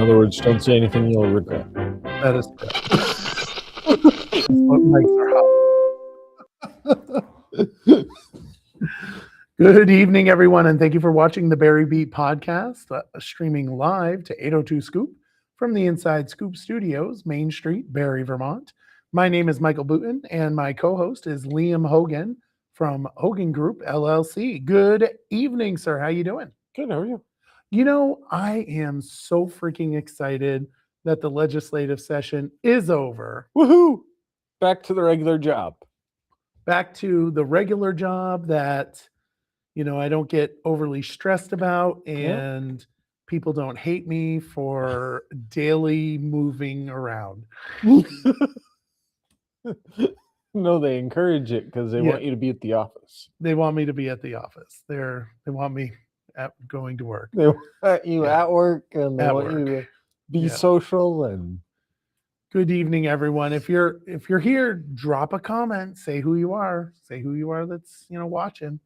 other words, don't say anything you'll regret. That is correct. That's what mics are hot. Good evening, everyone, and thank you for watching the Barry Beat podcast, streaming live to 802 Scoop from the Inside Scoop Studios, Main Street, Barre, Vermont. My name is Michael Booten, and my co-host is Liam Hogan from Hogan Group, LLC. Good evening, sir. How you doing? Good, how are you? You know, I am so freaking excited that the legislative session is over. Woohoo! Back to the regular job. Back to the regular job that, you know, I don't get overly stressed about, and people don't hate me for daily moving around. No, they encourage it because they want you to be at the office. They want me to be at the office. They want me going to work. They want you at work, and they At want you work. to be social. And good evening, everyone. If you're here, drop a comment. Say who you are. Say who you are that's, you know, watching.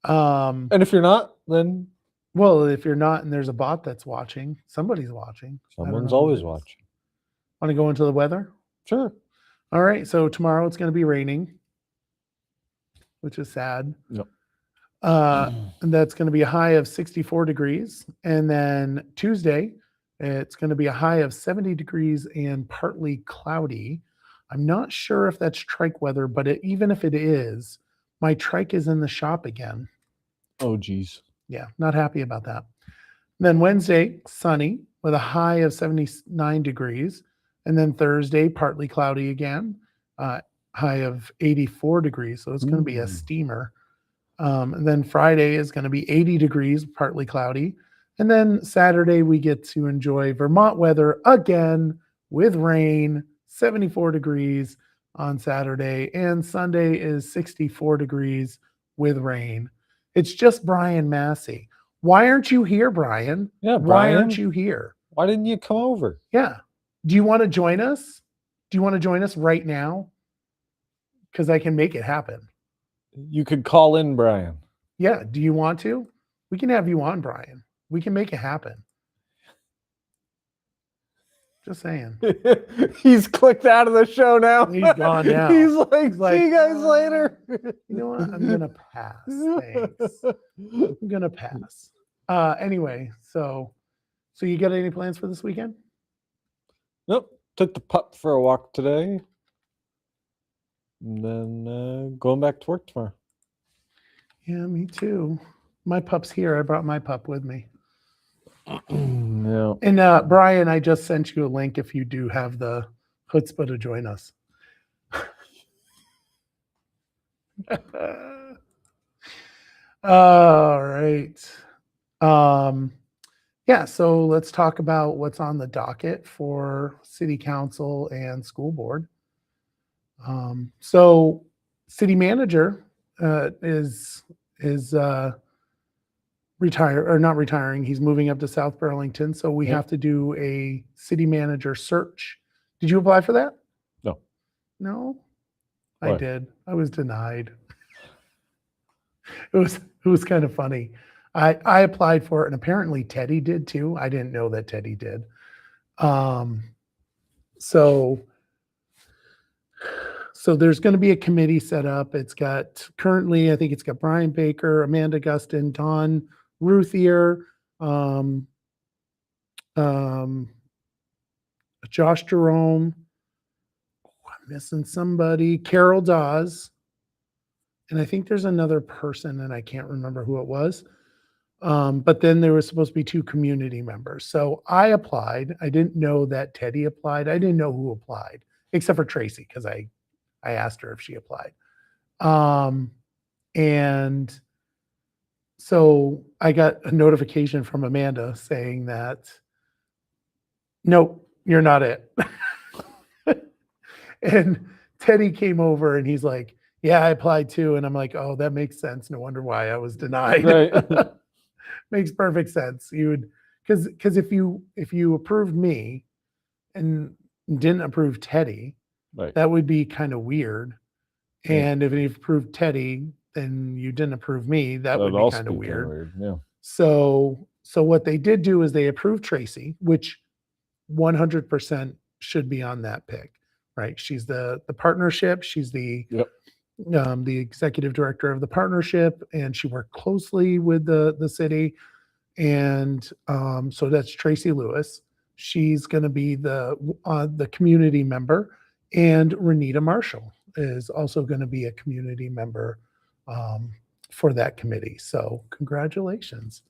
And if you're not, then well, if you're not and there's a bot that's watching, somebody's watching. someone's always watching. Want to go into the weather? Sure. All right. So tomorrow it's going to be raining, which is sad. Yep. And that's going to be a high of 64 degrees. And then Tuesday, it's going to be a high of 70 degrees and partly cloudy. I'm not sure if that's trike weather, but even if it is, my trike is in the shop again. Oh, geez. Yeah, not happy about that. Then Wednesday, sunny with a high of 79 degrees. And then Thursday, partly cloudy again, high of 84 degrees. So it's going to be a steamer. And then Friday is going to be 80 degrees, partly cloudy. And then Saturday, we get to enjoy Vermont weather again with rain, 74 degrees on Saturday. And Sunday is 64 degrees with rain. It's just Brian Massey. Why aren't you here, Brian? Yeah, Why Brian. aren't you here? Why didn't you come over? Yeah. Do you want to join us? Do you want to join us right now? Because I can make it happen. You could call in, Brian. Yeah. Do you want to? We can have you on, Brian. We can make it happen. Just saying. He's clicked out of the show now. He's gone now. He's like, see you guys later. You know what? I'm going to pass. Thanks. I'm going to pass. Anyway, so you got any plans for this weekend? Nope. Took the pup for a walk today. And then going back to work tomorrow. Yeah, me too. My pup's here. I brought my pup with me. Yeah. And Brian, I just sent you a link if you do have the chutzpah to join us. All right. Yeah, so let's talk about what's on the docket for city council and school board. So city manager is not retiring. He's moving up to South Burlington. So we have to do a city manager search. Did you apply for that? No. No? Why? I did. I was denied. It was kind of funny. I applied for it, and apparently Teddy did too. I didn't know that Teddy did. So there's going to be a committee set up. It's got currently, I think it's got Brian Baker, Amanda Gustin, Don Ruthier, Josh Jerome. I'm missing somebody. Carol Dawes. And I think there's another person, and I can't remember who it was. But then there was supposed to be 2 community members. So I applied. I didn't know that Teddy applied. I didn't know who applied, except for Tracy, because I asked her if she applied. And so I got a notification from Amanda saying that, nope, you're not it. And Teddy came over and he's like, yeah, I applied too. And I'm like, oh, that makes sense. No wonder why I was denied. Right. Makes perfect sense. You would, because if you approved me and didn't approve Teddy, Right. that would be kind of weird. And if you approved Teddy, then you didn't approve me. That would be kind of weird. Yeah. So So what they did do is they approved Tracy, which 100% should be on that pick, right? She's the partnership. She's Yep. the executive director of the partnership, and she worked closely with the city. And so that's Tracy Lewis. She's going to be the community member, and Renita Marshall is also going to be a community member for that committee. So congratulations.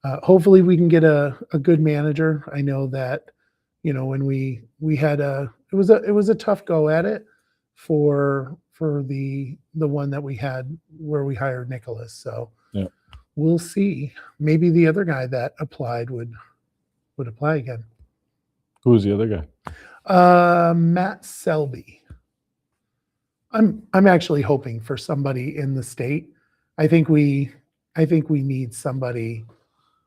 Hopefully we can get a good manager. I know that, when we had it was a tough go at it for the one that we had where we hired Nicholas. So yeah, we'll see. Maybe the other guy that applied would apply again. Who was the other guy? Matt Selby. I'm actually hoping for somebody in the state. I think we need somebody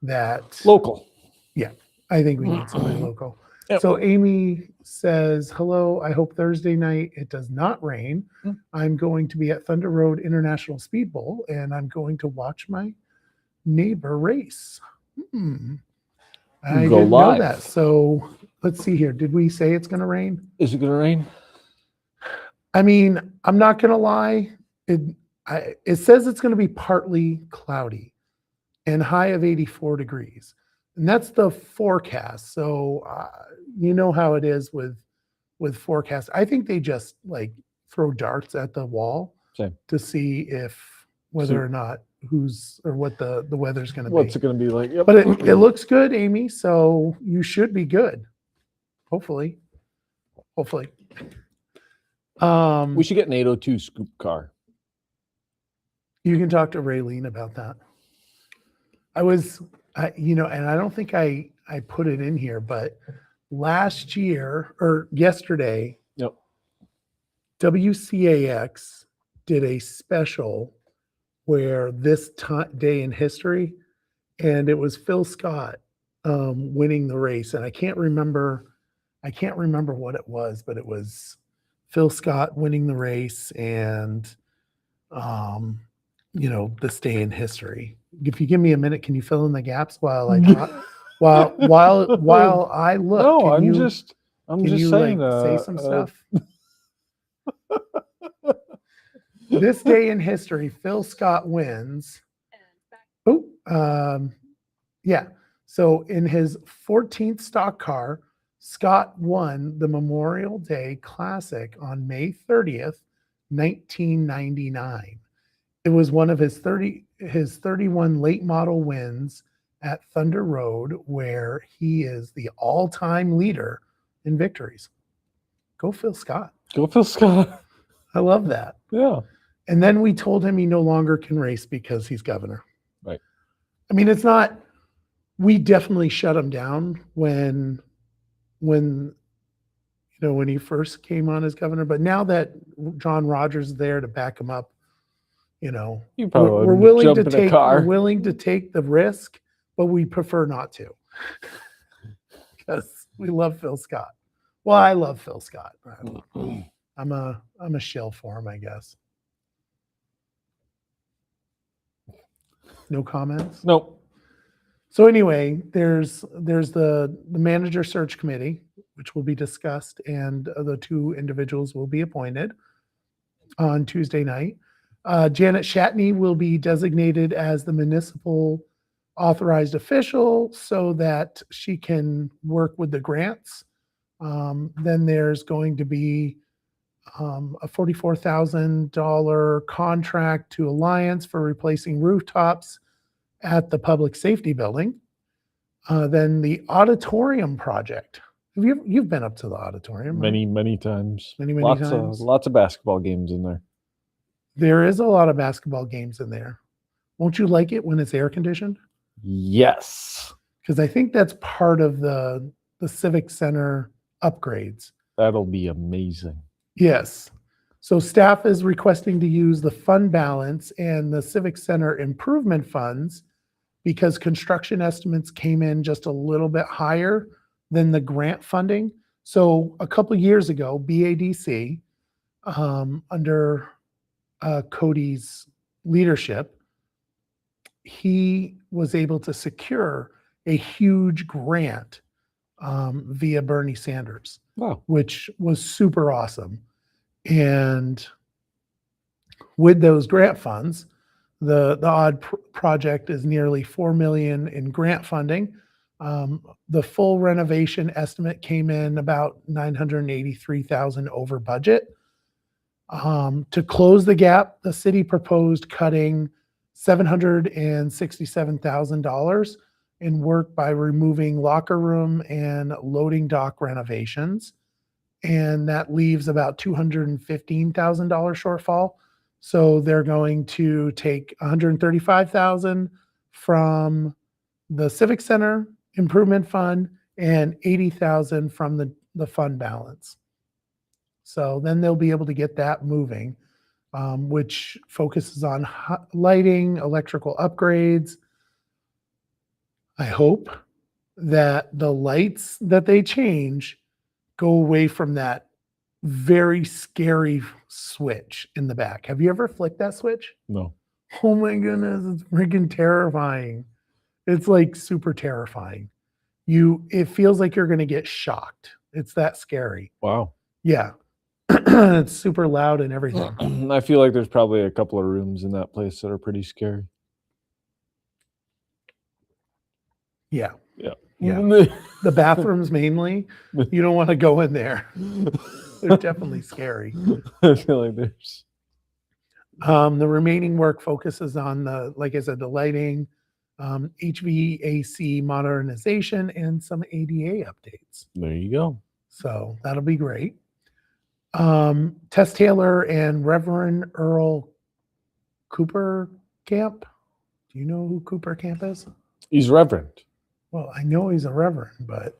that Local. Yeah, I think we need somebody local. Yep. So Amy says, hello, I hope Thursday night it does not rain. I'm going to be at Thunder Road International Speed Bowl, and I'm going to watch my neighbor race. I didn't know that. So let's see here. Did we say it's going to rain? Is it going to rain? I mean, I'm not going to lie. It says it's going to be partly cloudy and high of 84 degrees. And that's the forecast. So you know how it is with forecasts. I think they just like throw darts at the wall to see whether or not what the weather's going to be. What's it going to be like? Yep. But it looks good, Amy. So you should be good. Hopefully. We should get an 802 scoop car. You can talk to Raylene about that. And I don't think I put it in here, but last year or yesterday, yep, WCAX did a special where this day in history, and it was Phil Scott winning the race, and I can't remember what it was, but it was Phil Scott winning the race, and this day in history. If you give me a minute, can you fill in the gaps while I talk? while I look? No, I'm just saying. Say some stuff. This day in history, Phil Scott wins. Yeah. So in his 14th stock car, Scott won the Memorial Day Classic on May 30th, 1999. It was one of his 31 late model wins at Thunder Road, where he is the all-time leader in victories. Go Phil Scott. Go Phil Scott. I love that. Yeah. And then we told him he no longer can race because he's governor. Right. I mean, it's not, we definitely shut him down when he first came on as governor, but now that John Rogers is there to back him up, we're willing to take the risk, but we prefer not to because we love Phil Scott. Well, I love Phil Scott. I'm a shill for him, I guess. No comments? Nope. So anyway, there's the manager search committee, which will be discussed, and the two individuals will be appointed on Tuesday night. Janet Shatney will be designated as the municipal authorized official so that she can work with the grants. Then there's going to be a $44,000 contract to Alliance for replacing rooftops at the public safety building. Then the auditorium project. You've been up to the auditorium, right? Many times. Many times. Lots of basketball games in there. There is a lot of basketball games in there. Won't you like it when it's air conditioned? Yes. Because I think that's part of the Civic Center upgrades. That'll be amazing. Yes. So staff is requesting to use the fund balance and the Civic Center improvement funds because construction estimates came in just a little bit higher than the grant funding. So a couple of years ago, BADC, under Cody's leadership, he was able to secure a huge grant via Bernie Sanders, Wow. which was super awesome. And with those grant funds, the odd project is nearly $4 million in grant funding. The full renovation estimate came in about $983,000 over budget. To close the gap, the city proposed cutting $767,000 in work by removing locker room and loading dock renovations. And that leaves about $215,000 shortfall. So they're going to take $135,000 from the Civic Center Improvement Fund and $80,000 from the fund balance. So then they'll be able to get that moving, which focuses on lighting, electrical upgrades. I hope that the lights that they change go away from that very scary switch in the back. Have you ever flicked that switch? No. Oh my goodness, it's freaking terrifying. It's like super terrifying. It feels like you're going to get shocked. It's that scary. Wow. Yeah. It's super loud and everything. I feel like there's probably a couple of rooms in that place that are pretty scary. Yeah. Yeah. Yeah. The bathrooms mainly, you don't want to go in there. They're definitely scary. I feel like there's the remaining work focuses on like I said, the lighting, HVAC modernization, and some ADA updates. there you go. So that'll be great. Tess Taylor and Reverend Earl Cooper Camp. Do you know who Cooper Camp is? He's reverend. Well, I know he's a reverend, but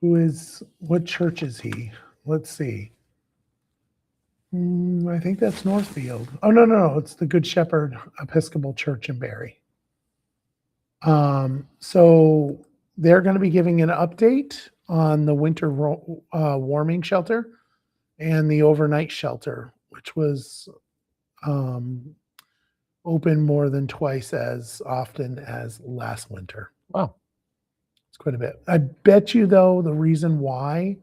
what church is he? Let's see. I think that's Northfield. Oh, no, it's the Good Shepherd Episcopal Church in Barre. So they're going to be giving an update on the winter warming shelter and the overnight shelter, which was open more than twice as often as last winter. Wow. It's quite a bit. I bet you, though, the reason why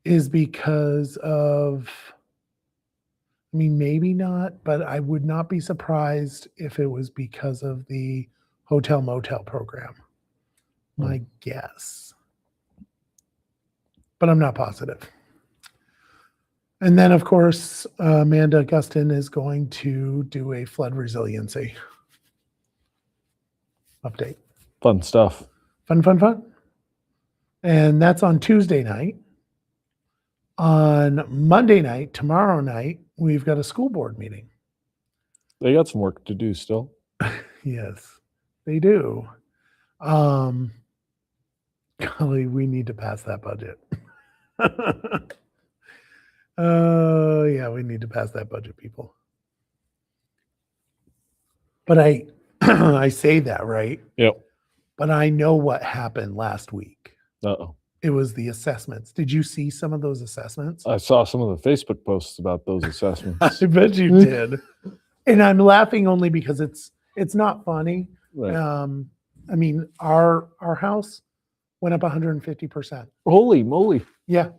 is because of, I mean, maybe not, but I would not be surprised if it was because of the hotel motel program. My guess. But I'm not positive. And then, of course, Amanda Gustin is going to do a flood resiliency update. Fun stuff. Fun. And that's on Tuesday night. On Monday night, tomorrow night, we've got a school board meeting. They got some work to do still. Yes, they do. Golly, we need to pass that budget. Yeah, we need to pass that budget, people. But I say that, right? Yep. But I know what happened last week. Uh-oh. It was the assessments. Did you see some of those assessments? I saw some of the Facebook posts about those assessments. I bet you did. And I'm laughing only because it's not funny. Right. I mean, our house went up 150%. Holy moly. Yeah.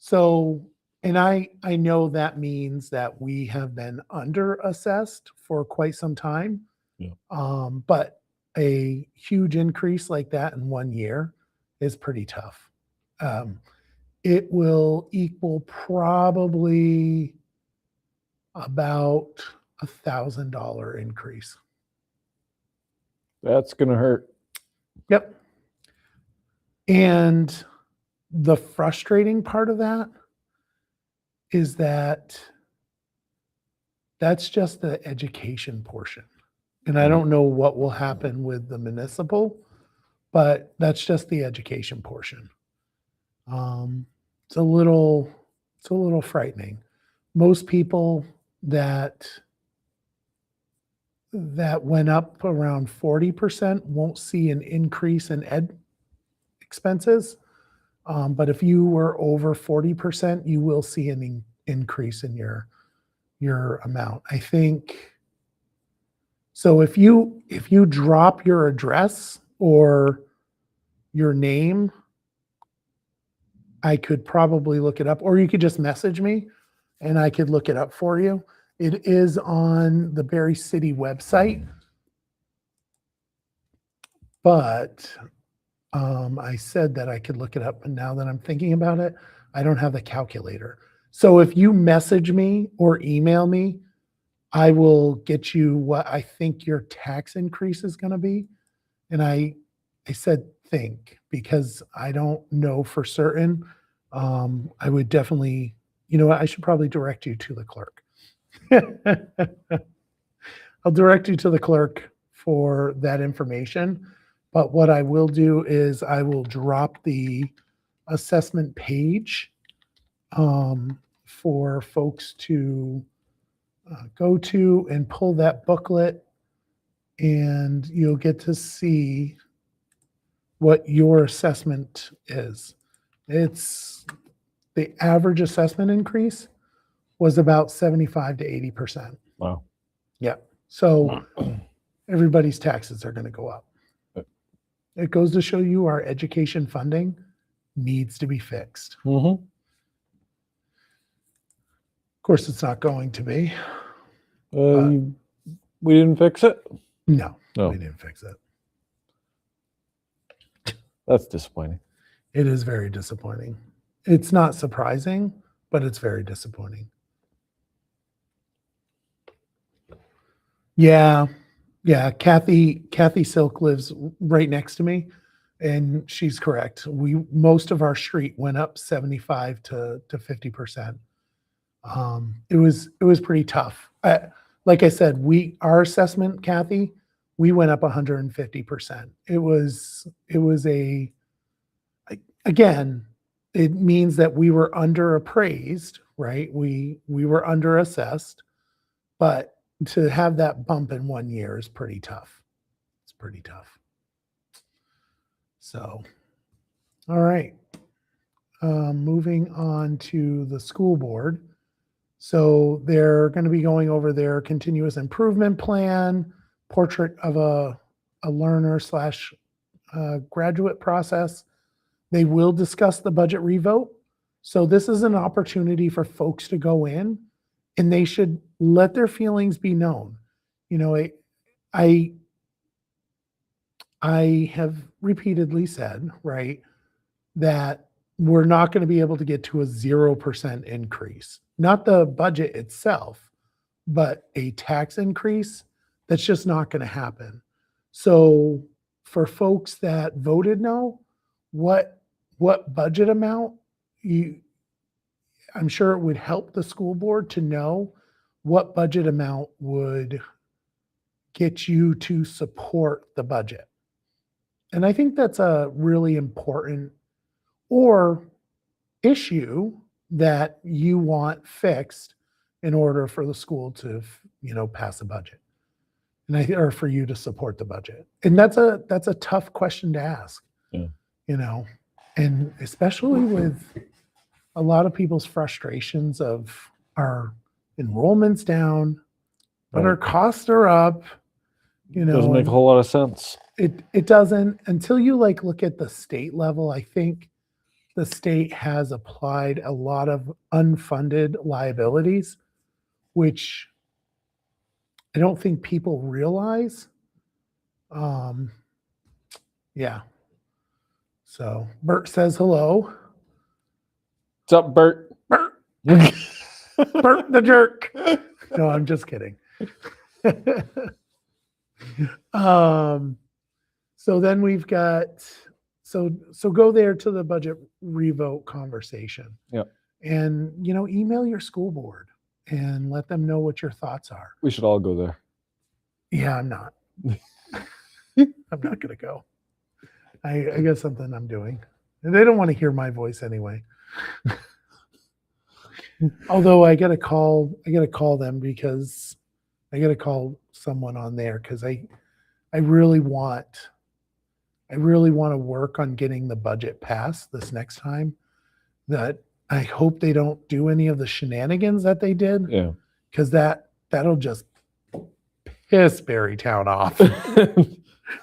So, and I know that means that we have been under assessed for quite some time. Yeah. But a huge increase like that in 1 year is pretty tough. It will equal probably about $1,000 increase. That's going to hurt. Yep. And the frustrating part of that is that that's just the education portion. And I don't know what will happen with the municipal, but that's just the education portion. It's a little frightening. Most people that went up around 40% won't see an increase in ed expenses. But if you were over 40%, you will see an increase in your amount. I think So if you drop your address or your name, I could probably look it up, or you could just message me and I could look it up for you. It is on the Barre City website, but I said that I could look it up, but now that I'm thinking about it, I don't have the calculator. So if you message me or email me, I will get you what I think your tax increase is going to be. And I said think because I don't know for certain. I would definitely, you know what, I should probably direct you to the clerk. I'll direct you to the clerk for that information. But what I will do is I will drop the assessment page for folks to go to and pull that booklet, and you'll get to see what your assessment is. It's the average assessment increase was about 75 to 80%. Wow. Yeah. So everybody's taxes are going to go up. It goes to show you our education funding needs to be fixed. Mm-hmm. Of course, it's not going to be. We didn't fix it? No, No. we didn't fix it. That's disappointing. It is very disappointing. It's not surprising, but it's very disappointing. Yeah. Kathy Silk lives right next to me, and she's correct. Most of our street went up 75 to 50%. It was pretty tough. Like I said, our assessment, Kathy, we went up 150%. Again, it means that we were underappraised, right? We were underassessed, but to have that bump in 1 year is pretty tough. It's pretty tough. So, all right. Moving on to the school board. So they're going to be going over their continuous improvement plan, portrait of a learner / graduate process. They will discuss the budget revote. So this is an opportunity for folks to go in, and they should let their feelings be known. You know, I have repeatedly said, right, that we're not going to be able to get to a 0% increase. Not the budget itself, but a tax increase. That's just not going to happen. So for folks that voted no, what budget amount I'm sure it would help the school board to know what budget amount would get you to support the budget. And I think that's a really important issue that you want fixed in order for the school to, pass a budget, or for you to support the budget. And that's a tough question to ask. Yeah. And especially with a lot of people's frustrations of our enrollment's down, but our costs are up. Doesn't make a whole lot of sense. It doesn't until you look at the state level. I think the state has applied a lot of unfunded liabilities, which I don't think people realize. Yeah. So Bert says hello. What's up, Bert? Bert. Bert the jerk. No, I'm just kidding. So then we've got so go there to the budget revote conversation. Yep. And email your school board and let them know what your thoughts are. We should all go there. Yeah, I'm not. I'm not gonna go. I got something I'm doing. And they don't want to hear my voice anyway. Although I gotta call them because I gotta call someone on there because I really want to work on getting the budget passed this next time. That I hope they don't do any of the shenanigans that they did. Yeah. Because that'll just piss Barrytown off.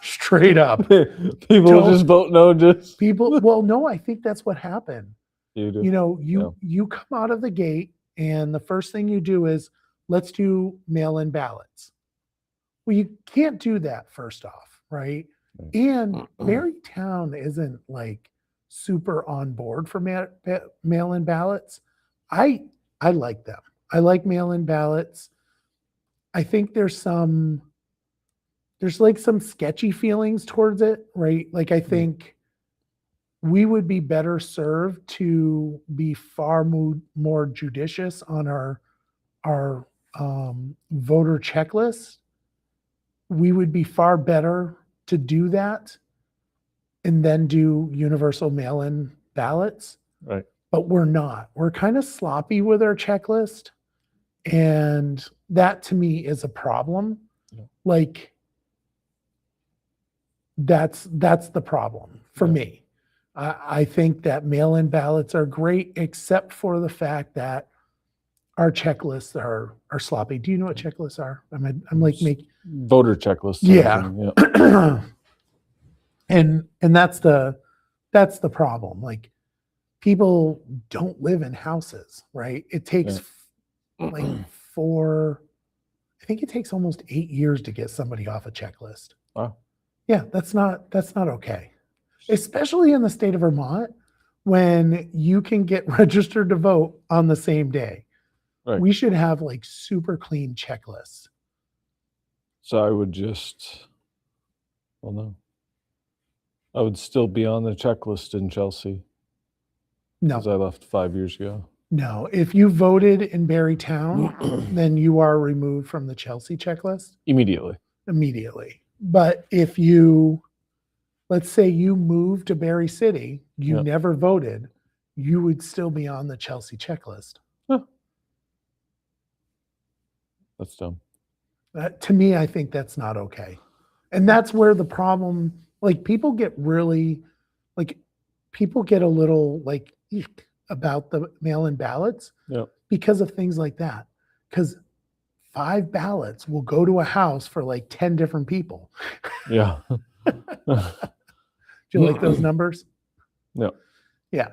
Straight up. People just vote no. Just people. Well, no, I think that's what happened. you do. You know, you come out of the gate, and the first thing you do is let's do mail-in ballots. Well, you can't do that first off, right? And Barrytown isn't like super on board for mail-in ballots. I like them. I like mail-in ballots. I think there's like some sketchy feelings towards it, right? Like I think we would be better served to be far more judicious on our voter checklist. We would be far better to do that and then do universal mail-in ballots. Right. But we're not. We're kind of sloppy with our checklist. And that to me is a problem. Yeah. Like that's the problem for me. I think that mail-in ballots are great, except for the fact that our checklists are sloppy. Do you know what checklists are? I'm like voter checklists. Yeah. And that's the problem. Like people don't live in houses, right? It takes like I think it takes almost 8 years to get somebody off a checklist. Wow. Yeah, that's not okay. Especially in the state of Vermont, when you can get registered to vote on the same day. Right. We should have like super clean checklists. So I would I would still be on the checklist in Chelsea. No. Because I left 5 years ago. No. If you voted in Barrytown, then you are removed from the Chelsea checklist. Immediately. But if let's say you moved to Barre City, you never voted, you would still be on the Chelsea checklist. Huh. That's dumb. To me, I think that's not okay. And that's where the problem, like people get a little like about the mail-in ballots because of things like that. Because 5 ballots will go to a house for like 10 different people. Yeah. Do you like those numbers? No. Yeah.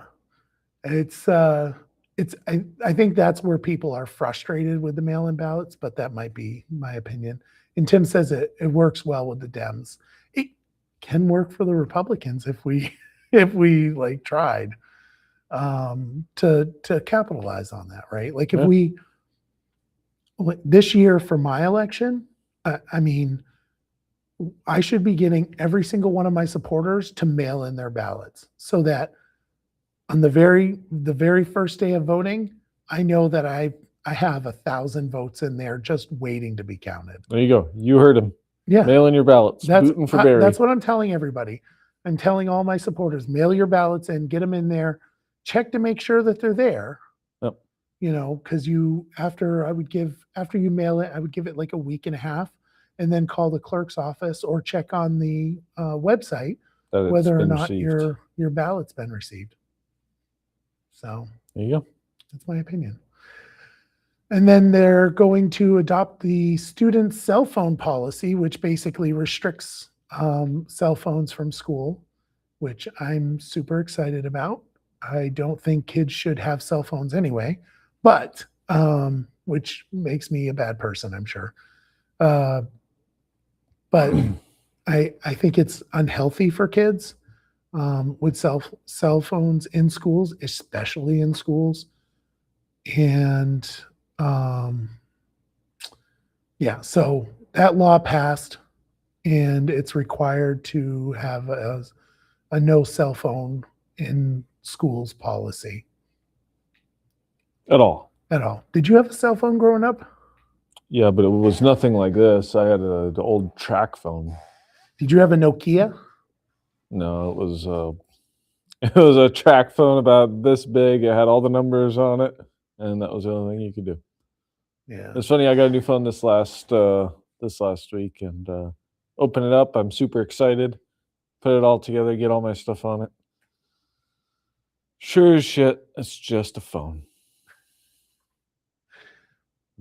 I think that's where people are frustrated with the mail-in ballots, but that might be my opinion. And Tim says it works well with the Dems. It can work for the Republicans if we like tried to capitalize on that, right? Like if we this year for my election, I mean, I should be getting every single one of my supporters to mail in their ballots so that on the very first day of voting, I know that I have 1,000 votes in there just waiting to be counted. There you go. You heard him. Yeah. Mail in your ballots. Booting for Barry. That's what I'm telling everybody. I'm telling all my supporters, mail your ballots in, get them in there, check to make sure that they're there. Yep. You know, because after you mail it, I would give it like a week and a half and then call the clerk's office or check on the website whether or not your ballot's been received. So there you go. That's my opinion. And then they're going to adopt the student cell phone policy, which basically restricts cell phones from school, which I'm super excited about. I don't think kids should have cell phones anyway, but which makes me a bad person, I'm sure. But I think it's unhealthy for kids with cell phones in schools, especially in schools. And so that law passed, and it's required to have a no cell phone in schools policy. At all. Did you have a cell phone growing up? Yeah, but it was nothing like this. I had the old track phone. Did you have a Nokia? No, it was a track phone about this big. It had all the numbers on it, and that was the only thing you could do. Yeah. It's funny. I got a new phone this last week, and open it up. I'm super excited. Put it all together, get all my stuff on it. Sure as shit, it's just a phone.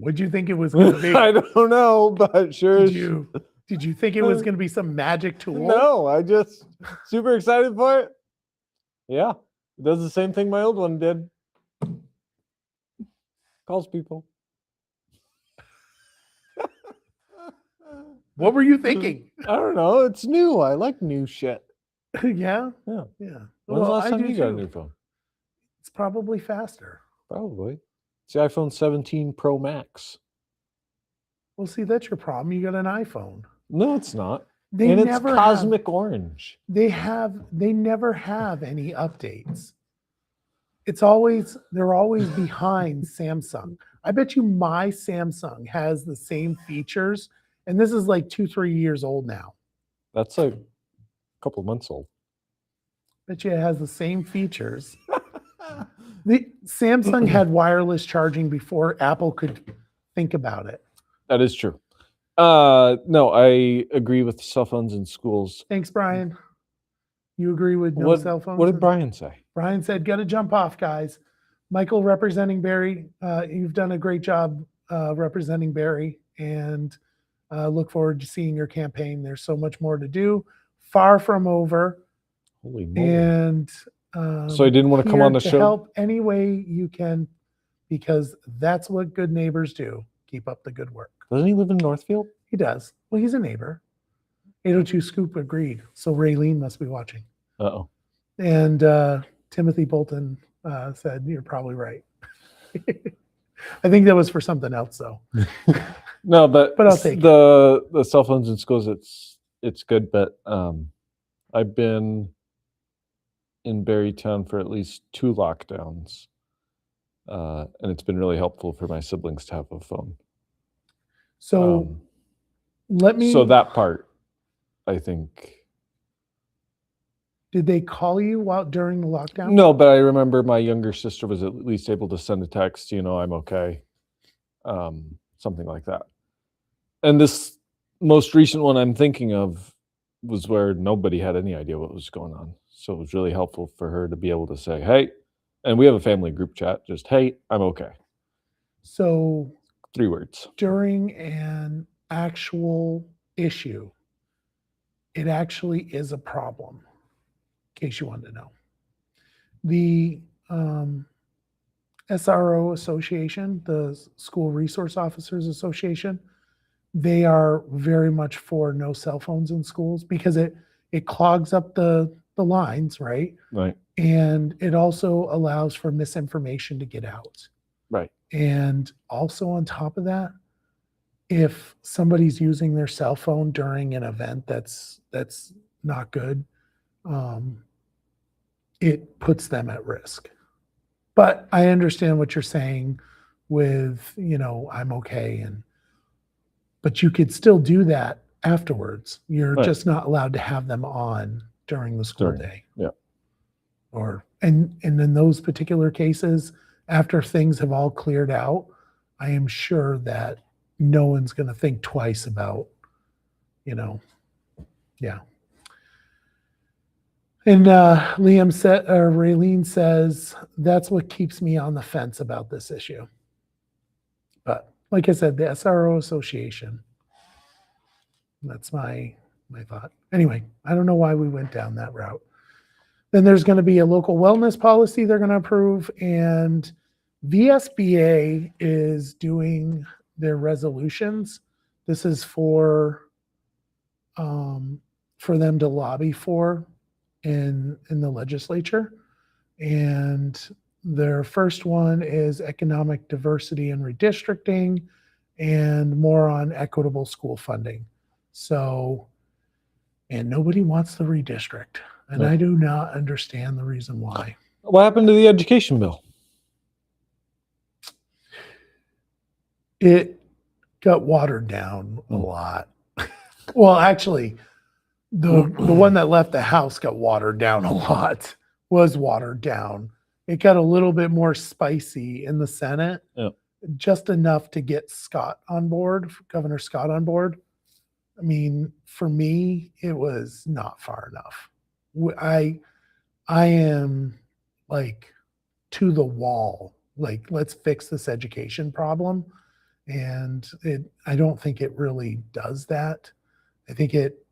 What'd you think it was going to be? I don't know, but sure. Did you think it was going to be some magic tool? No, I just super excited for it. Yeah, it does the same thing my old one did. Calls people. What were you thinking? I don't know. It's new. I like new shit. Yeah. Yeah. Yeah. When's the last time do you got a too. new phone? It's probably faster. Probably. It's the iPhone 17 Pro Max. Well, see, that's your problem. You got an iPhone. No, it's not. They and it's never cosmic orange. They never have any updates. They're always behind Samsung. I bet you my Samsung has the same features, and this is like 2-3 years old now. That's like a couple of months old. Bet you it has the same features. The Samsung had wireless charging before Apple could think about it. That is true. No, I agree with cell phones in schools. Thanks, Brian. You agree with no cell phones? What did Brian say? Brian said, "Got to jump off, guys." Michael, representing Barre, you've done a great job representing Barre, and look forward to seeing your campaign. There's so much more to do. Far from over. Holy moly! And so he didn't want to come on the show. Help any way you can, because that's what good neighbors do. Keep up the good work. Doesn't he live in Northfield? He does. Well, he's a neighbor. 802 Scoop agreed. So Raylene must be watching. Uh-oh. And Timothy Bolton said, "You're probably right." I think that was for something else, though. No, but I'll take the cell phones in schools. It's good, but I've been in Barrytown for at least 2 lockdowns, and it's been really helpful for my siblings to have a phone. So So that part, I think. Did they call you out during the lockdown? No, but I remember my younger sister was at least able to send a text, I'm okay. Something like that. And this most recent one I'm thinking of was where nobody had any idea what was going on. So it was really helpful for her to be able to say, "Hey," and we have a family group chat, just, "Hey, I'm okay." So 3 words. During an actual issue, it actually is a problem, in case you wanted to know. The SRO Association, the School Resource Officers Association, they are very much for no cell phones in schools because it clogs up the lines, right? Right. And it also allows for misinformation to get out. Right. And also on top of that, if somebody's using their cell phone during an event that's not good, it puts them at risk. But I understand what you're saying with, I'm okay. But you could still do that afterwards. You're Right. just not allowed to have them on during the school day. Yeah. And in those particular cases, after things have all cleared out, I am sure that no one's going to think twice about, yeah. And Raylene says, "That's what keeps me on the fence about this issue." But like I said, the SRO Association, that's my thought. Anyway, I don't know why we went down that route. Then there's going to be a local wellness policy they're going to approve, and VSBA is doing their resolutions. This is for them to lobby for in the legislature. And their first one is economic diversity and redistricting, and more on equitable school funding. So, and nobody wants the redistrict. And I do not understand the reason why. What happened to the education bill? It got watered down a lot. Well, actually, the one that left the House got watered down a lot, was watered down. It got a little bit more spicy in the Senate, just enough to get Governor Scott on board. I mean, for me, it was not far enough. I am like to the wall. Like, let's fix this education problem. And I don't think it really does that. I think it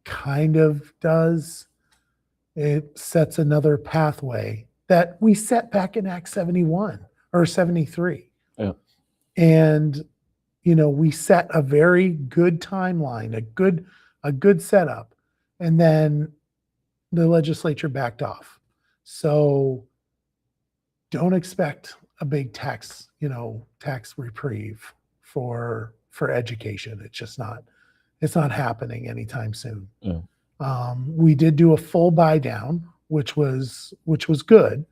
kind of does. It sets another pathway that we set back in Act 71 or 73. Yeah. And, we set a very good timeline, a good setup. And then the legislature backed off. So don't expect a big tax reprieve for education. It's not happening anytime soon. Yeah. We did do a full buy down, which was good.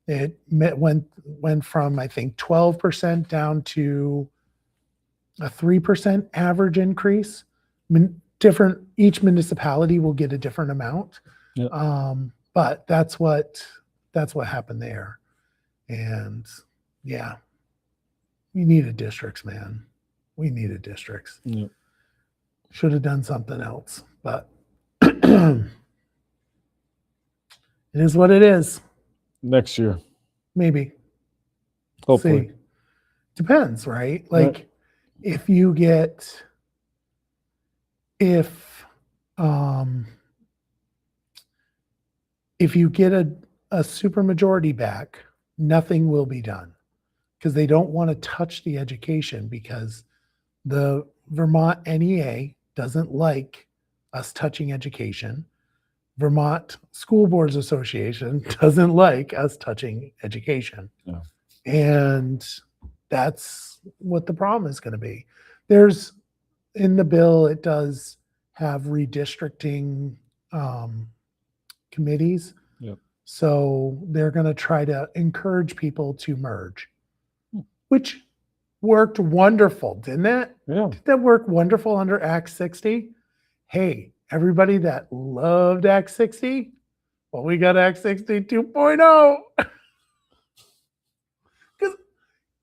It went from, I think, 12% down to a 3% average increase. Each municipality will get a different amount. Yeah. But that's what happened there. And yeah, we needed districts, man. We needed districts. Yeah. Should have done something else, but it is what it is. Next year, Maybe. hopefully. See. Depends, right? Like Right. if you get if you get a super majority back, nothing will be done because they don't want to touch the education because the Vermont NEA doesn't like us touching education. Vermont School Boards Association doesn't like us touching education. Yeah. And that's what the problem is going to be. There's in the bill, it does have redistricting committees. Yep. So they're going to try to encourage people to merge, which worked wonderful, didn't it? Yeah. Did that work wonderful under Act 60? Hey, everybody that loved Act 60, well, we got Act 60 2.0.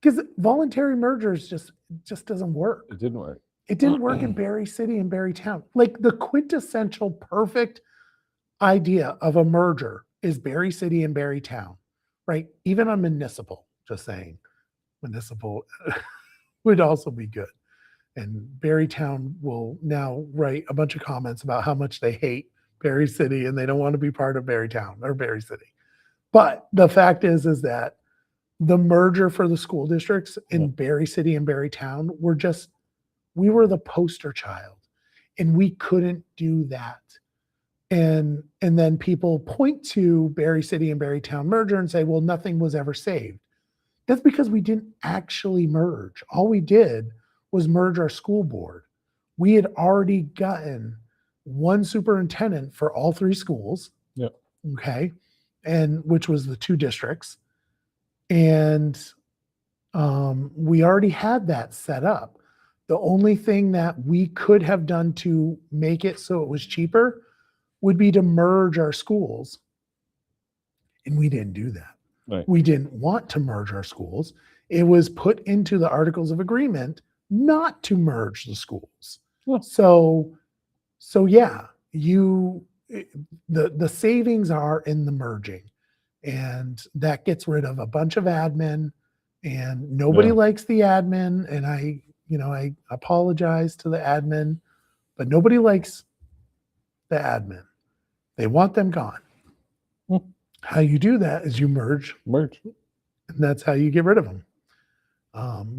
Because voluntary mergers just doesn't work. It didn't work. It didn't work in Barre City and Barre Town. Like the quintessential perfect idea of a merger is Barre City and Barre Town, right? Even on municipal, just saying, municipal would also be good. And Barre Town will now write a bunch of comments about how much they hate Barre City and they don't want to be part of Barre Town or Barre City. But the fact is that the merger for the school districts in Barre City and Barre Town we were the poster child and we couldn't do that. And then people point to Barre City and Barre Town merger and say, well, nothing was ever saved. That's because we didn't actually merge. All we did was merge our school board. We had already gotten one superintendent for all three schools. Yep. Okay. And which was the two districts. And we already had that set up. The only thing that we could have done to make it so it was cheaper would be to merge our schools. And we didn't do that. Right. We didn't want to merge our schools. It was put into the Articles of Agreement not to merge the schools. Yeah. So yeah, the savings are in the merging. And that gets rid of a bunch of admin, and nobody likes the admin. And I apologize to the admin, but nobody likes the admin. They want them gone. How you do that is you merge, and that's how you get rid of them.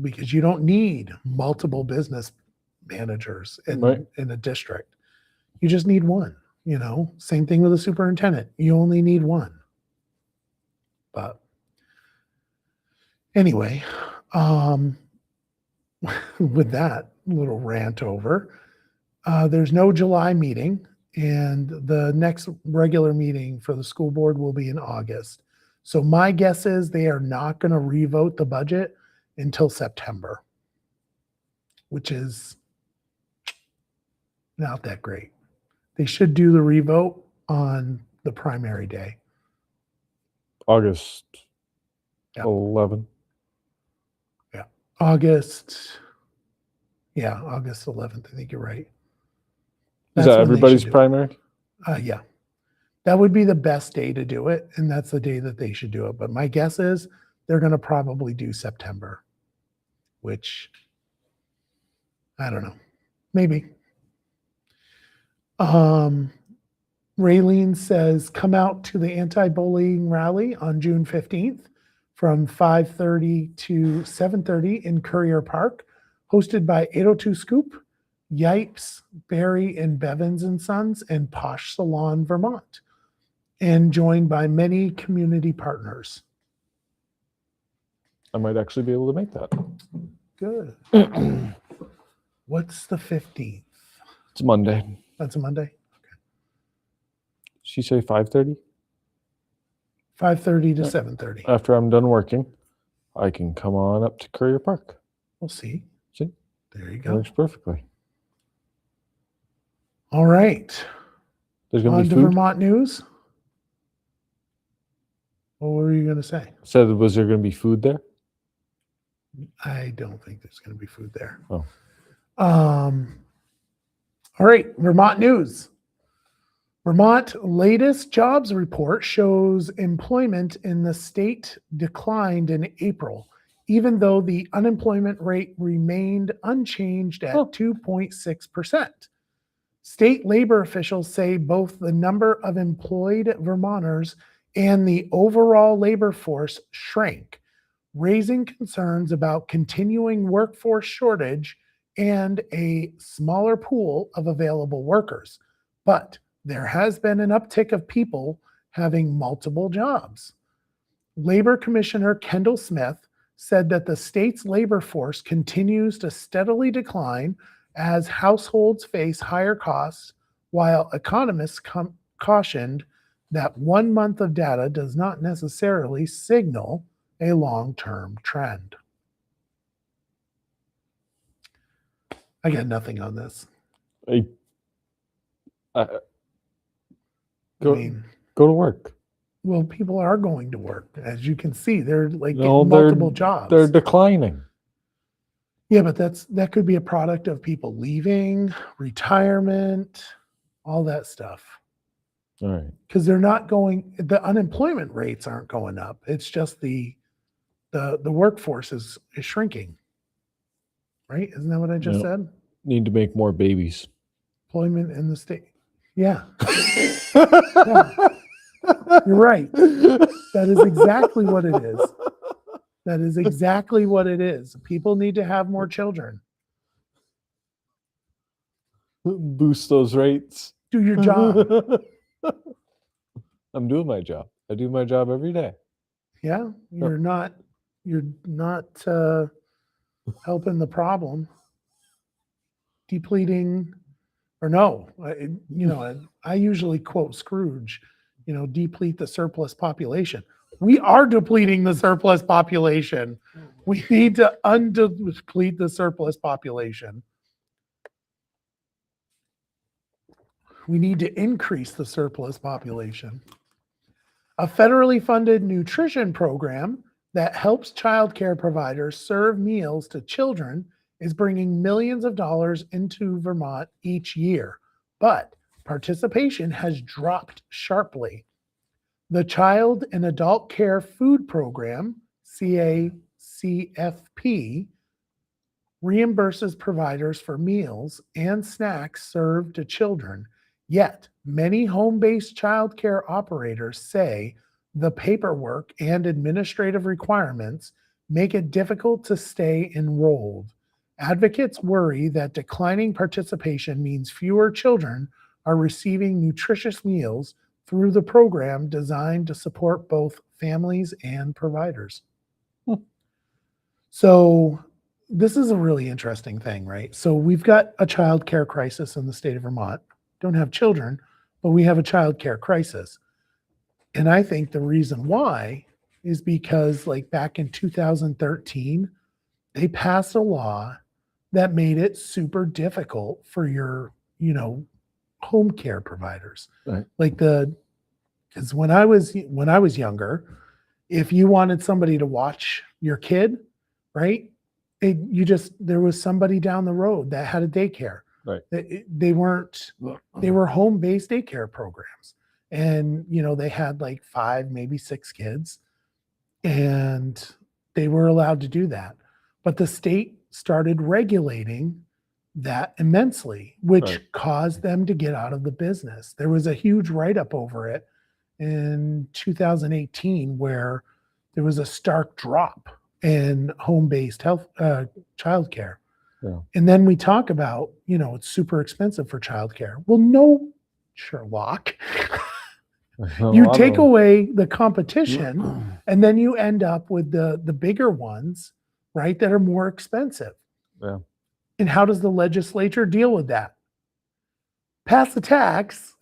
Because you don't need multiple business managers in a district. You just need one. Same thing with a superintendent. You only need one. But anyway, with that little rant over, there's no July meeting, and the next regular meeting for the school board will be in August. So my guess is they are not going to revote the budget until September, which is not that great. They should do the revote on the primary day. August Yep. 11. August 11th. I think you're right. Is That's that when they everybody's should do it. primary? Yeah. That would be the best day to do it, and that's the day that they should do it. But my guess is they're going to probably do September, which I don't know. Maybe. Raylene says, come out to the anti-bullying rally on June 15th from 5:30 to 7:30 in Courier Park, hosted by 802 Scoop, Yipes, Barre and Bevins and Sons, and Posh Salon, Vermont, and joined by many community partners. I might actually be able to make that. Good. What's the 15th? It's Monday. That's a Monday? She say 5:30? 5:30 to 7:30. After I'm done working, I can come on up to Courier Park. We'll see. See? There you It go. works perfectly. All right. There's going On to to be food. Vermont news. What were you going to say? Said, was there going to be food there? I don't think there's going to be food there. Oh. All right, Vermont news. Vermont latest jobs report shows employment in the state declined in April, even though the unemployment rate remained unchanged at 2.6%. State labor officials say both the number of employed Vermonters and the overall labor force shrank, raising concerns about continuing workforce shortage and a smaller pool of available workers. But there has been an uptick of people having multiple jobs. Labor Commissioner Kendall Smith said that the state's labor force continues to steadily decline as households face higher costs, while economists cautioned that 1 month of data does not necessarily signal a long-term trend. I got nothing on this. Go to work. Well, people are going to work. As you can see, they're like No, getting multiple jobs. They're declining. Yeah, but that could be a product of people leaving, retirement, all that stuff. All right. Because they're not going, the unemployment rates aren't going up. It's just the workforce is shrinking. Right? Isn't that what I just said? Need to make more babies. Employment in the state. Yeah. Yeah. You're right. That is exactly what it is. That is exactly what it is. People need to have more children. Boost those rates. Do your job. I'm doing my job. I do my job every day. Yeah, you're not helping the problem. Depleting, or no, I usually quote Scrooge, deplete the surplus population. We are depleting the surplus population. We need to undeplete the surplus population. We need to increase the surplus population. A federally funded nutrition program that helps childcare providers serve meals to children is bringing millions of dollars into Vermont each year, but participation has dropped sharply. The Child and Adult Care Food Program, CACFP, reimburses providers for meals and snacks served to children. Yet, many home-based childcare operators say the paperwork and administrative requirements make it difficult to stay enrolled. Advocates worry that declining participation means fewer children are receiving nutritious meals through the program designed to support both families and providers. So this is a really interesting thing, right? So we've got a child care crisis in the state of Vermont. Don't have children, but we have a child care crisis. And I think the reason why is because like back in 2013, they passed a law that made it super difficult for your, home care providers. Right. Like because when I was younger, if you wanted somebody to watch your kid, right? There was somebody down the road that had a daycare. Right. They were home-based daycare programs. And, they had like 5, maybe 6 kids, and they were allowed to do that. But the state started regulating that immensely, which Right. caused them to get out of the business. There was a huge write-up over it in 2018 where there was a stark drop in home-based health childcare. Yeah. And then we talk about, it's super expensive for childcare. Well, no, Sherlock. A You lot take of away the competition, them. and then you end up with the bigger ones, right, that are more expensive. Yeah. And how does the legislature deal with that? Pass a tax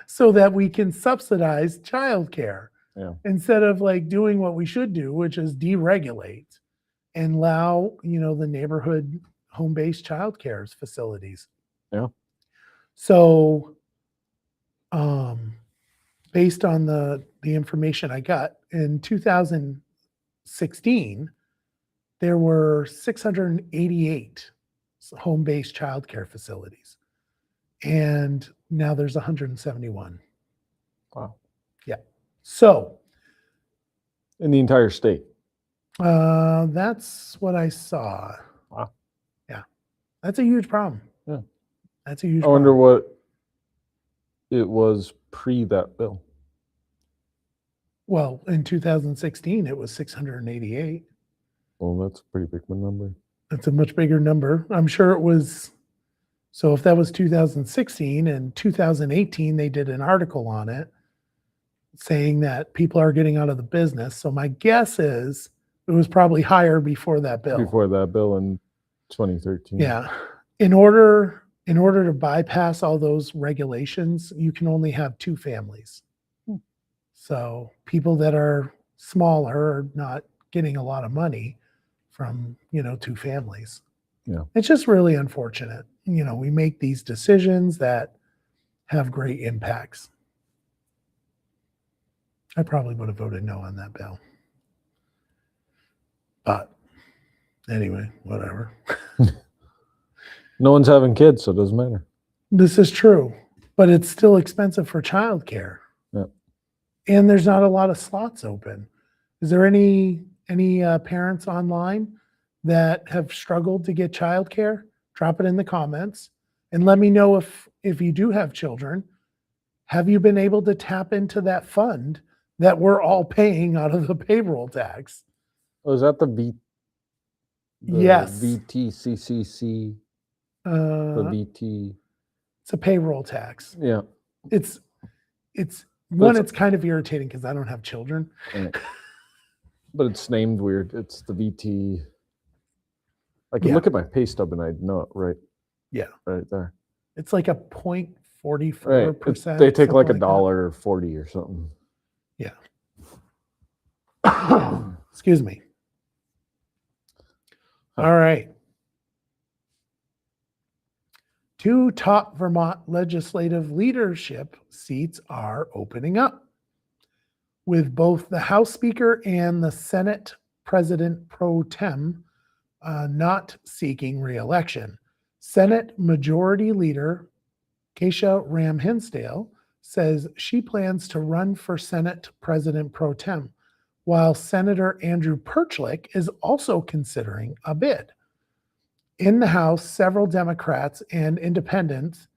so that we can subsidize childcare Yeah. instead of like doing what we should do, which is deregulate and allow, the neighborhood home-based childcare facilities. Yeah. So, based on the information I got in 2016, there were 688 home-based childcare facilities, and now there's 171. Wow. Yeah. So In the entire state. that's what I saw. Wow. Yeah, that's a huge problem. Yeah. That's a huge I wonder problem. what it was pre that bill. Well, in 2016, it was 688. Well, that's a pretty big number. That's a much bigger number. I'm sure it was. So if that was 2016 and 2018, they did an article on it saying that people are getting out of the business. So my guess is it was probably higher before that bill. Before that bill in 2013. Yeah. In order to bypass all those regulations, you can only have 2 families. So people that are smaller are not getting a lot of money from, 2 families. Yeah. It's just really unfortunate. We make these decisions that have great impacts. I probably would have voted no on that bill. But anyway, whatever. No one's having kids, so it doesn't matter. This is true, but it's still expensive for childcare. Yeah. And there's not a lot of slots open. Is there any parents online that have struggled to get childcare? Drop it in the comments and let me know if you do have children, have you been able to tap into that fund that we're all paying out of the payroll tax? Oh, is that the Yes. VTCCC? The VT. It's a payroll tax. Yeah. It's But it's kind of irritating because I don't have children. Right. But it's named weird. It's the VT. I can Yeah. look at my pay stub and I'd know it right. Yeah. Right there. It's like a Right. 0.44%. They take like something that. $1.40 or something. Yeah. Excuse me. All right. 2 top Vermont legislative leadership seats are opening up, with both the House Speaker and the Senate President pro tem not seeking re-election. Senate Majority Leader Keisha Ram Hinsdale says she plans to run for Senate President pro tem, while Senator Andrew Perchlik is also considering a bid. In the House, several Democrats and independents,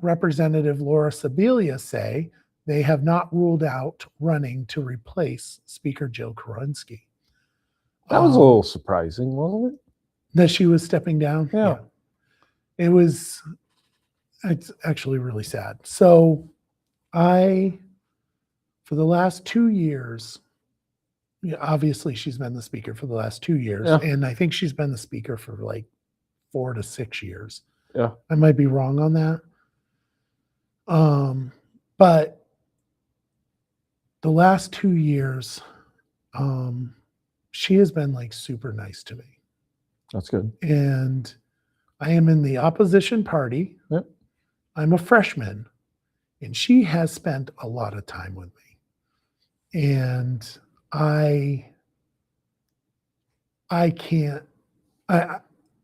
Representative Laura Sibilia, say they have not ruled out running to replace Speaker Jill Korinsky. That was a little surprising, wasn't it? That she was stepping down? Yeah. It's actually really sad. So for the last 2 years, obviously she's been the speaker for the last 2 years. Yeah. And I think she's been the speaker for like 4 to 6 years. Yeah. I might be wrong on that. But the last 2 years, she has been like super nice to me. That's good. And I am in the opposition party. Yep. I'm a freshman, and she has spent a lot of time with me. And I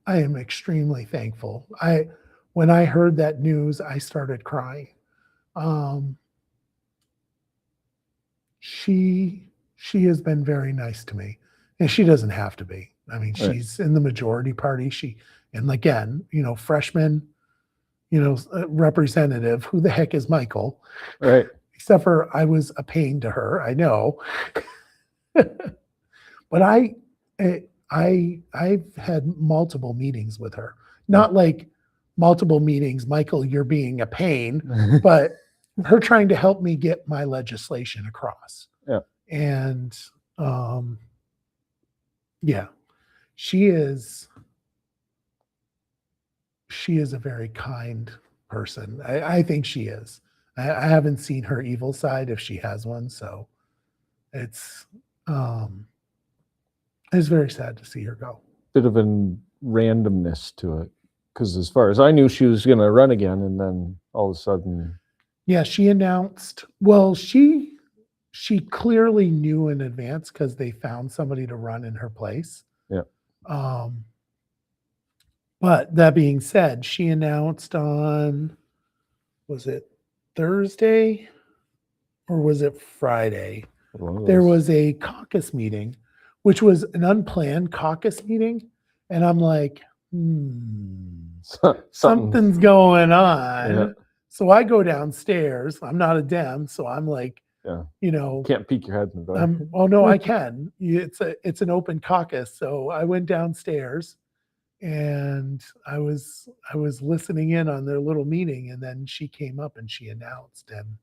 am extremely thankful. When I heard that news, I started crying. She has been very nice to me, and she doesn't have to be. I mean, Right. she's in the majority party. And again, freshman, representative, who the heck is Michael? Right. Except for I was a pain to her, I know. But I've had multiple meetings with her. Not like multiple meetings, Michael, you're being a pain, but her trying to help me get my legislation across. Yeah. And yeah, she is a very kind person. I think she is. I haven't seen her evil side if she has one, so it's very sad to see her go. Bit of a randomness to it, because as far as I knew, she was going to run again, and then all of a sudden, Yeah, she announced. Well, she clearly knew in advance because they found somebody to run in her place. Yeah. But that being said, she announced on, was it Thursday or was it Friday? There was a caucus meeting, which was an unplanned caucus meeting. And I'm like, something's going on. Yeah. So I go downstairs. I'm not a Dem, so I'm like, Yeah. Can't peek your head in the door. oh no, I can. It's an open caucus. So I went downstairs and I was listening in on their little meeting, and then she came up and she announced, and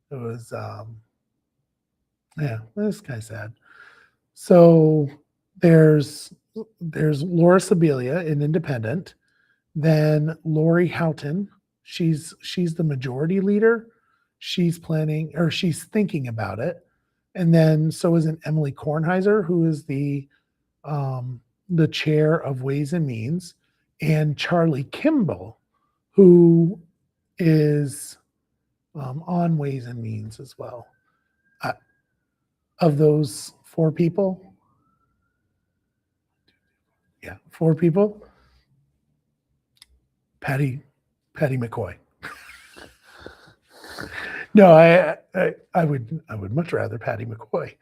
it was it's kind of sad. So there's Laura Sibilia, an independent, then Lori Houghton, she's the majority leader. She's planning, or she's thinking about it. And then so is an Emily Kornheiser, who is the chair of Ways and Means, and Charlie Kimball, who is on Ways and Means as well. Of those 4 people, 4 people, Patty McCoy. No, I would much rather Patty McCoy.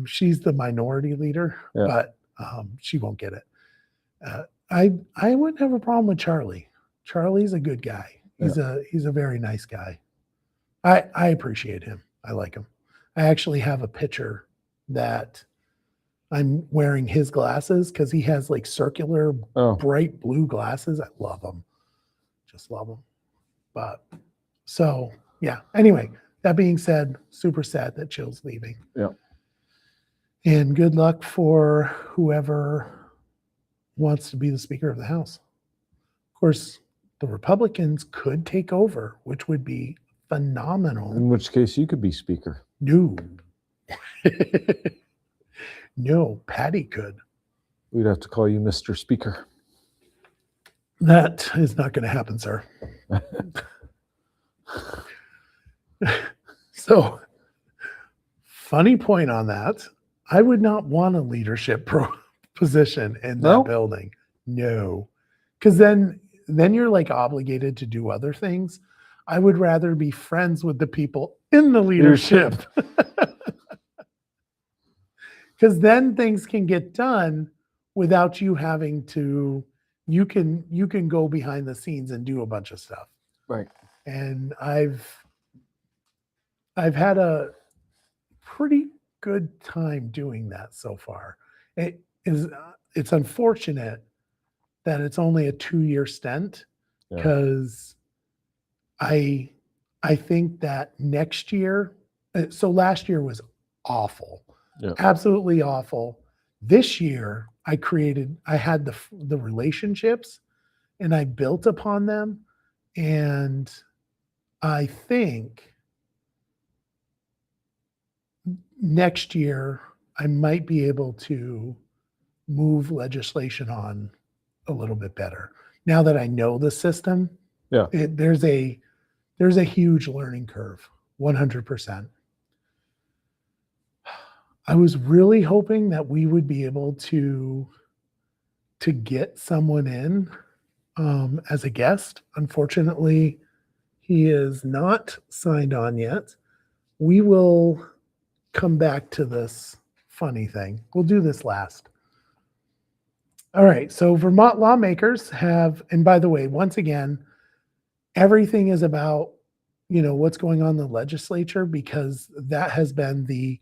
She's the minority leader, but she won't get it. I wouldn't have a problem with Charlie. Charlie's a good guy. He's a very nice guy. I appreciate him. I like him. I actually have a picture that I'm wearing his glasses because he has like circular, bright blue glasses. I love them. Just love them. But so, yeah. Anyway, that being said, super sad that Chill's leaving. Yeah. And good luck for whoever wants to be the Speaker of the House. Of course, the Republicans could take over, which would be phenomenal. In which case you could be Speaker. No. No, Patty could. We'd have to call you Mr. Speaker. That is not going to happen, sir. So, funny point on that. I would not want a leadership position in that building. No. Because then you're like obligated to do other things. I would rather be friends with the people in the leadership. Because then things can get done without you having to, you can go behind the scenes and do a bunch of stuff. Right. And I've had a pretty good time doing that so far. It's unfortunate that it's only a 2-year stint, because I think that next year, so last year was awful. Yeah. Absolutely awful. This year, I had the relationships and I built upon them. And I think next year, I might be able to move legislation on a little bit better. Now that I know the system, there's a huge learning curve, 100%. I was really hoping that we would be able to get someone in as a guest. Unfortunately, he is not signed on yet. We will come back to this funny thing. We'll do this last. All right. So Vermont lawmakers have, and by the way, once again, everything is about, what's going on in the legislature because that has been the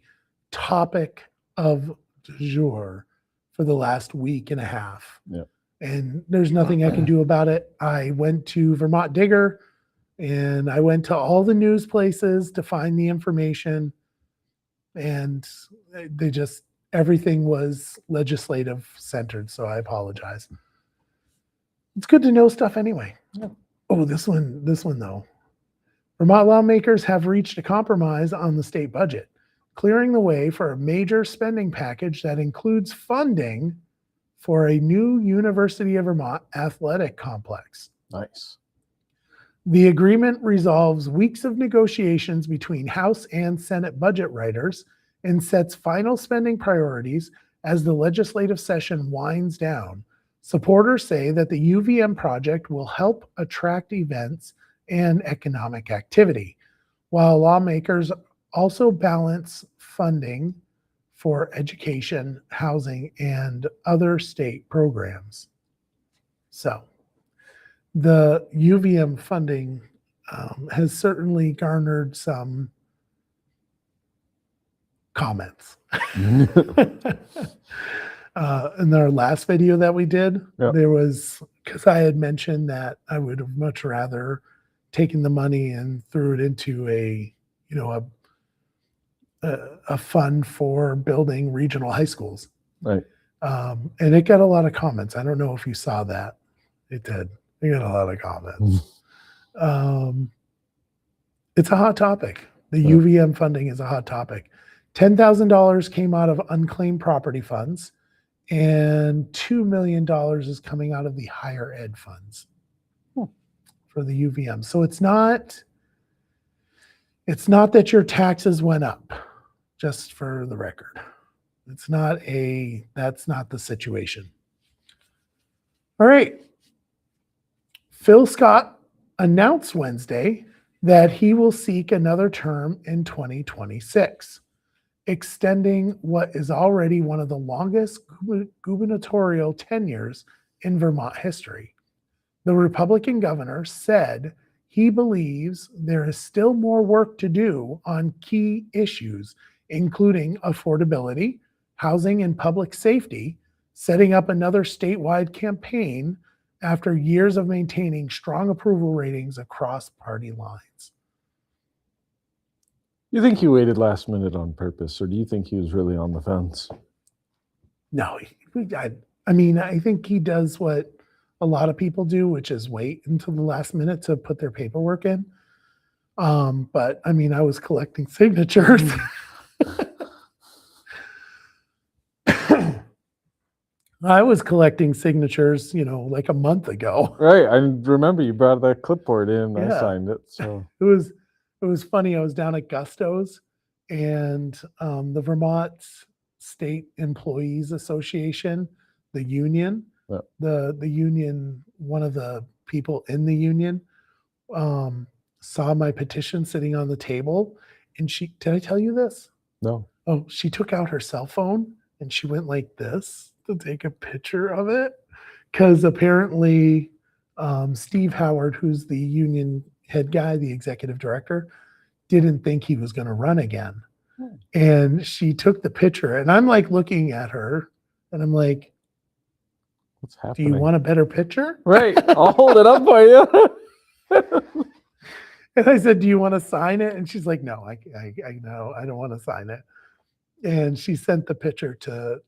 topic of du jour for the last week and a half. Yeah. And there's nothing I can do about it. I went to Vermont Digger and I went to all the news places to find the information. And they just, everything was legislative centered. So I apologize. It's good to know stuff anyway. Yeah. Oh, this one though. Vermont lawmakers have reached a compromise on the state budget, clearing the way for a major spending package that includes funding for a new University of Vermont athletic complex. Nice. The agreement resolves weeks of negotiations between House and Senate budget writers and sets final spending priorities as the legislative session winds down. Supporters say that the UVM project will help attract events and economic activity, while lawmakers also balance funding for education, housing, and other state programs. So the UVM funding has certainly garnered some comments. In our last video that we did, Yep. there was, because I had mentioned that I would have much rather taken the money and threw it into a fund for building regional high schools. Right. And it got a lot of comments. I don't know if you saw that. It did. It got a lot of comments. It's a hot topic. The UVM funding is a hot topic. $10,000 came out of unclaimed property funds, and $2 million is coming out of the higher ed funds for the UVM. So it's not that your taxes went up, just for the record. That's not the situation. All right. Phil Scott announced Wednesday that he will seek another term in 2026, extending what is already one of the longest gubernatorial tenures in Vermont history. The Republican governor said he believes there is still more work to do on key issues, including affordability, housing, and public safety, setting up another statewide campaign after years of maintaining strong approval ratings across party lines. You think he waited last minute on purpose, or do you think he was really on the fence? No, I think he does what a lot of people do, which is wait until the last minute to put their paperwork in. But I was collecting signatures. I was collecting signatures, like a month ago. Right. I remember you brought that clipboard in. Yeah. I signed it. So It was funny. I was down at Gusto's, and the Vermont State Employees Association, the union, yeah. the union, one of the people in the union saw my petition sitting on the table, and did I tell you this? No. Oh, she took out her cell phone and she went like this to take a picture of it, because apparently Steve Howard, who's the union head guy, the executive director, didn't think he was going to run again. And she took the picture, and I'm like looking at her, and I'm like, what's happening? Do you want a better picture? Right. I'll hold it up for you. And I said, do you want to sign it? And she's like, no, I no, I don't want to sign it. And she sent the picture to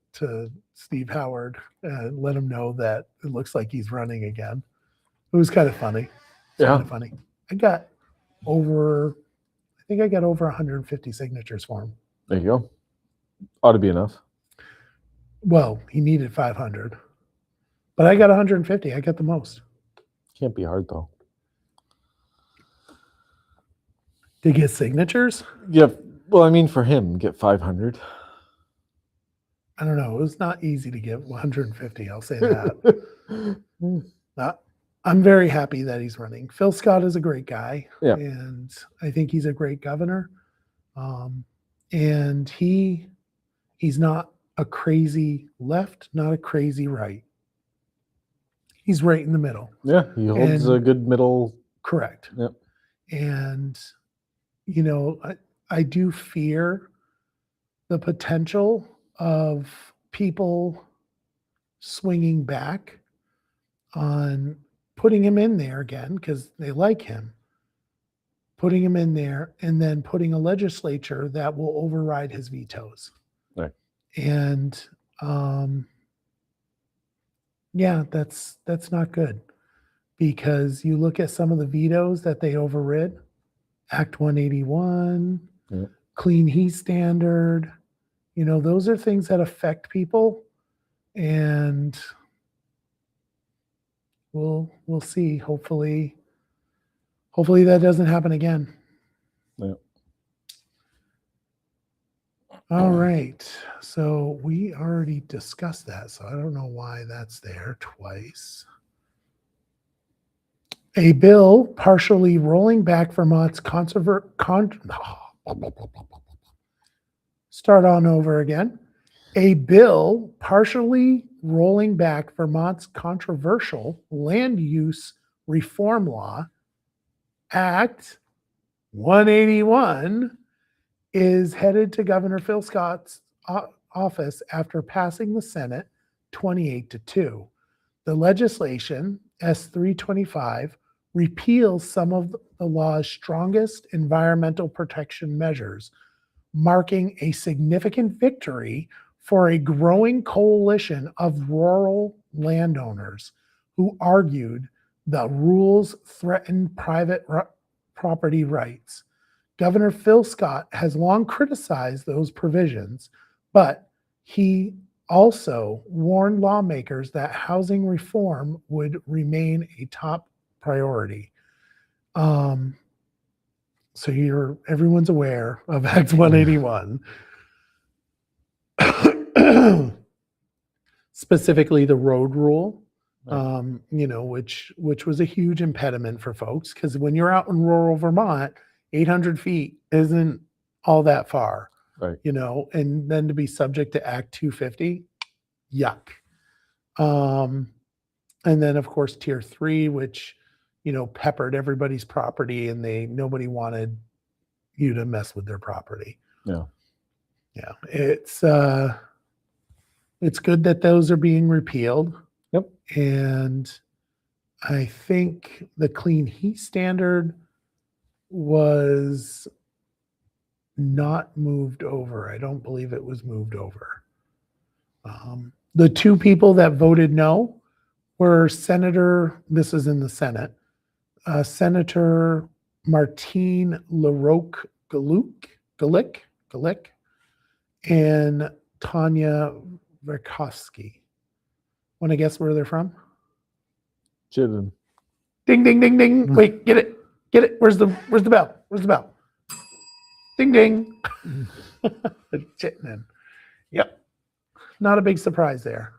Steve Howard and let him know that it looks like he's running again. It was kind of funny. Kind of funny. I got over 150 signatures for him. There you go. Ought to be enough. Well, he needed 500, but I got 150. I got the most. Can't be hard though. To get signatures? Yeah. Well, for him, get 500. I don't know. It was not easy to get 150. I'll say that. I'm very happy that he's running. Phil Scott is a great guy. Yeah. And I think he's a great governor. And he's not a crazy left, not a crazy right. He's right in the middle. Yeah, he holds a And- good middle. Correct. Yep. And, you know, I do fear the potential of people swinging back on putting him in there again because they like him, putting him in there, and then putting a legislature that will override his vetoes. Right. And yeah, that's not good, because you look at some of the vetoes that they overrid, Act 181, Yeah. Clean Heat Standard, you know, those are things that affect people, and we'll see. Hopefully that doesn't happen again. Yeah. All right. So we already discussed that, so I don't know why that's there twice. A bill partially rolling back Vermont's Start on over again. A bill partially rolling back Vermont's controversial land use reform law, Act 181, is headed to Governor Phil Scott's office after passing the Senate 28-2. The legislation, S325, repeals some of the law's strongest environmental protection measures, marking a significant victory for a growing coalition of rural landowners who argued the rules threatened private property rights. Governor Phil Scott has long criticized those provisions, but he also warned lawmakers that housing reform would remain a top priority. So everyone's aware of Act 181. Specifically the road rule, you know, which was a huge impediment for folks, because when you're out in rural Vermont, 800 feet isn't all that far, Right. you know, and then to be subject to Act 250, yuck. And then of course Tier 3, which, you know, peppered everybody's property, and nobody wanted you to mess with their property. Yeah. Yeah. It's good that those are being repealed. Yep. And I think the Clean Heat Standard was not moved over. I don't believe it was moved over. The two people that voted no were this is in the Senate, Senator Martine LaRoque Galick and Tanya Verkowski. Want to guess where they're from? Chittenden. Ding, ding, ding, ding. Wait, get it. Get it. Where's the bell? Where's the bell? Ding, ding. Chittenden. Yep. Not a big surprise there.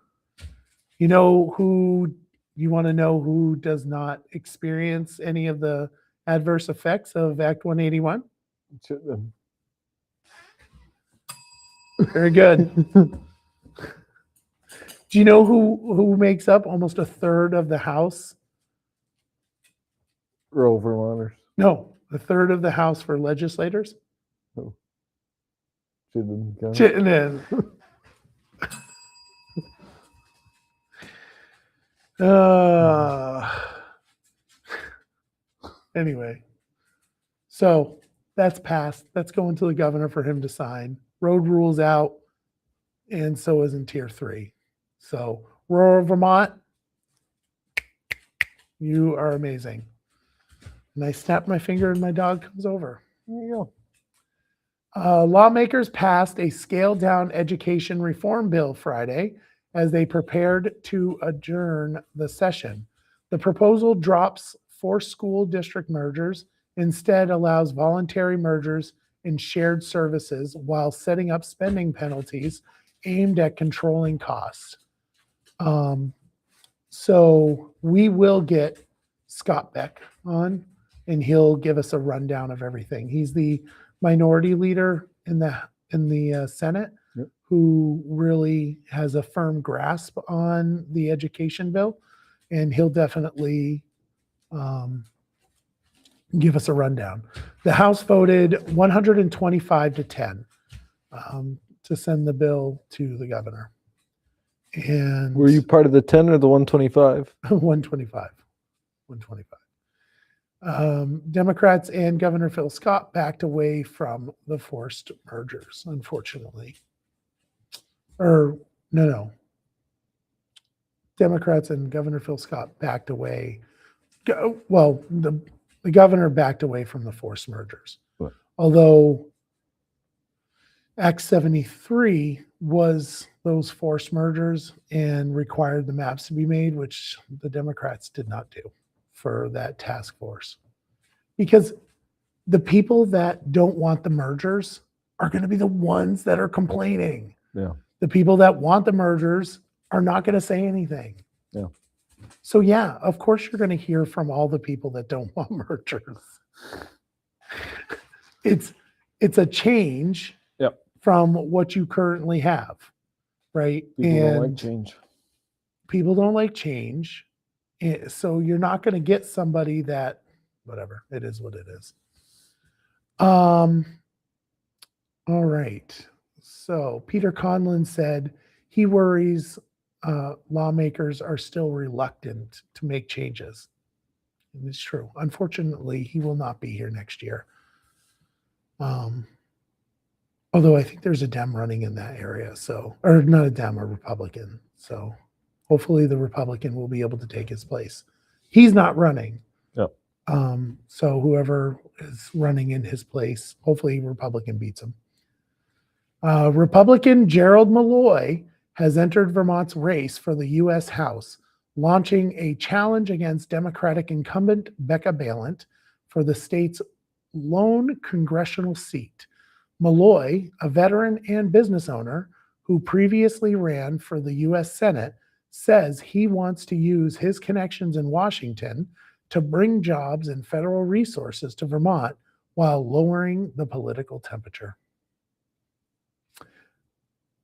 You want to know who does not experience any of the adverse effects of Act 181? Chittenden. Very good. Do you know who makes up almost a third of the House? Rural Vermonters. No, a third of the House for legislators? Chittenden County. Chittenden. Anyway, so that's passed. That's going to the governor for him to sign. Road rules out, and so is in Tier 3. So, rural Vermont, you are amazing. And I snap my finger and my dog comes over. There you go. Lawmakers passed a scaled-down education reform bill Friday as they prepared to adjourn the session. The proposal drops forced school district mergers, instead allows voluntary mergers and shared services while setting up spending penalties aimed at controlling costs. So we will get Scott Beck on, and he'll give us a rundown of everything. He's the minority leader in the Senate, Yep. who really has a firm grasp on the education bill. and he'll definitely give us a rundown. The House voted 125 to 10 to send the bill to the governor. And Were you part of the 10 or the 125? 125. Democrats and Governor Phil Scott backed away from the forced mergers, unfortunately. Or no. Democrats and Governor Phil Scott backed away. Well, the governor backed away from the forced mergers. Right. Although Act 73 was those forced mergers and required the maps to be made, which the Democrats did not do for that task force. Because the people that don't want the mergers are going to be the ones that are complaining. Yeah. The people that want the mergers are not going to say anything. Yeah. So yeah, of course you're going to hear from all the people that don't want mergers. It's a change from what you currently have, right? People don't like change. People don't like change. So you're not going to get somebody that, whatever, it is what it is. All right. So Peter Conlon said he worries lawmakers are still reluctant to make changes. And it's true. Unfortunately, he will not be here next year. Although I think there's a Dem running in that area, or not a Dem, a Republican. So hopefully the Republican will be able to take his place. He's not running. Yep. So whoever is running in his place, hopefully Republican beats him. Republican Gerald Malloy has entered Vermont's race for the U.S. House, launching a challenge against Democratic incumbent Becca Balint for the state's lone congressional seat. Malloy, a veteran and business owner who previously ran for the U.S. Senate, says he wants to use his connections in Washington to bring jobs and federal resources to Vermont while lowering the political temperature.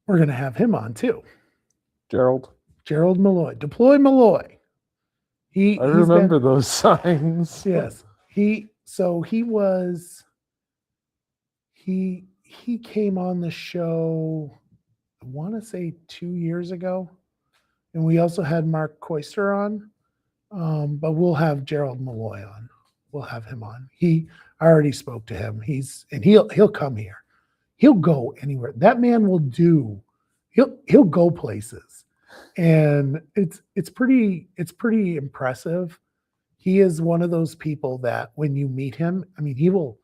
We're going to have him on too. Gerald Malloy. Deploy Malloy. I remember those signs. Yes. He came on the show, I want to say 2 years ago. And we also had Mark Koister on. But we'll have Gerald Malloy on. We'll have him on. I already spoke to him. He'll come here. He'll go anywhere. That man will do. He'll go places, and it's pretty impressive. He is one of those people that when you meet him, I mean, he'll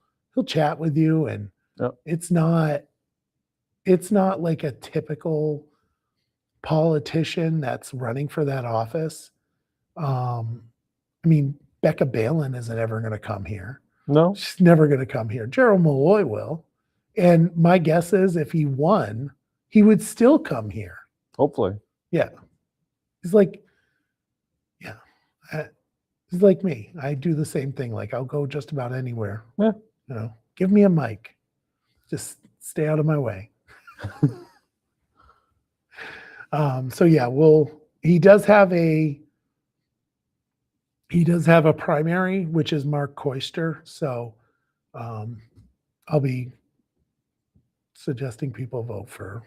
chat with you, and it's not like a typical politician that's running for that office. I mean, Becca Balint isn't ever going to come here. No, she's never going to come here. Gerald Malloy will. And my guess is if he won, he would still come here. Hopefully. Yeah. He's like, he's like me. I do the same thing. Like I'll go just about anywhere. Yeah. Give me a mic. Just stay out of my way. So yeah, he does have a primary, which is Mark Koister. So I'll be suggesting people vote for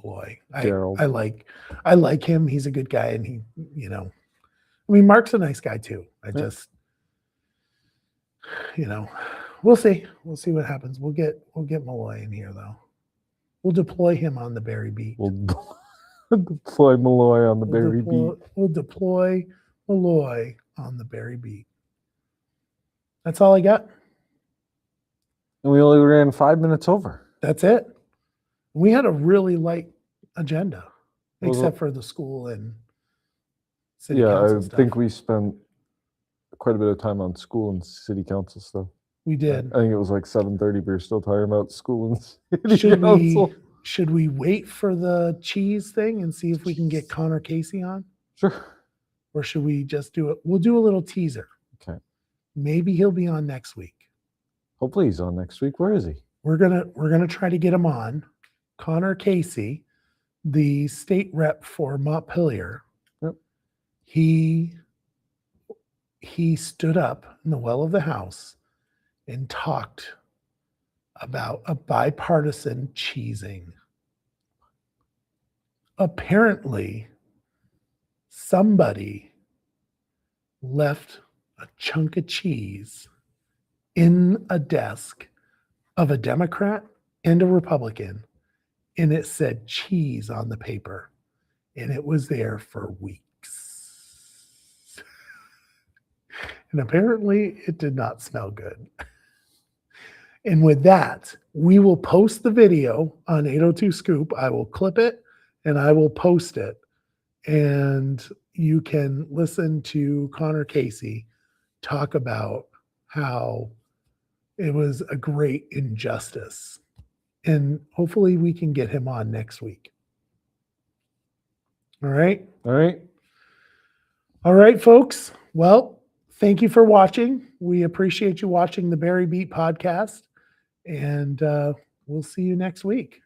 Malloy. I like him. He's a good guy, and I mean, Mark's a nice guy too. Just, we'll see. We'll see what happens. We'll get Malloy in here though. We'll deploy him on the Barre beat. We'll deploy Malloy on the Barre beat. We'll deploy Malloy on the Barre beat. That's all I got. And we only ran 5 minutes over. That's it. We had a really light agenda, except for the school and city council I stuff. think we spent quite a bit of time on school and city council stuff. We did. I think it was like 7:30. We were still talking about school and city council. Should we wait for the cheese thing and see if we can get Connor Casey on? Sure. Or should we just do it? We'll do a little teaser. Okay. Maybe he'll be on next week. Hopefully he's on next week. Where is he? We're gonna try to get him on. Connor Casey, the state rep for Montpelier. Yep. he stood up in the well of the house and talked about a bipartisan cheesing. Apparently, somebody left a chunk of cheese in a desk of a Democrat and a Republican, and it said cheese on the paper, and it was there for weeks. And apparently, it did not smell good. And with that, we will post the video on 802 Scoop. I will clip it and I will post it. And you can listen to Connor Casey talk about how it was a great injustice. And hopefully we can get him on next week. All right. All right. All right, folks. Well, thank you for watching. We appreciate you watching the Barre Beat podcast. And we'll see you next week.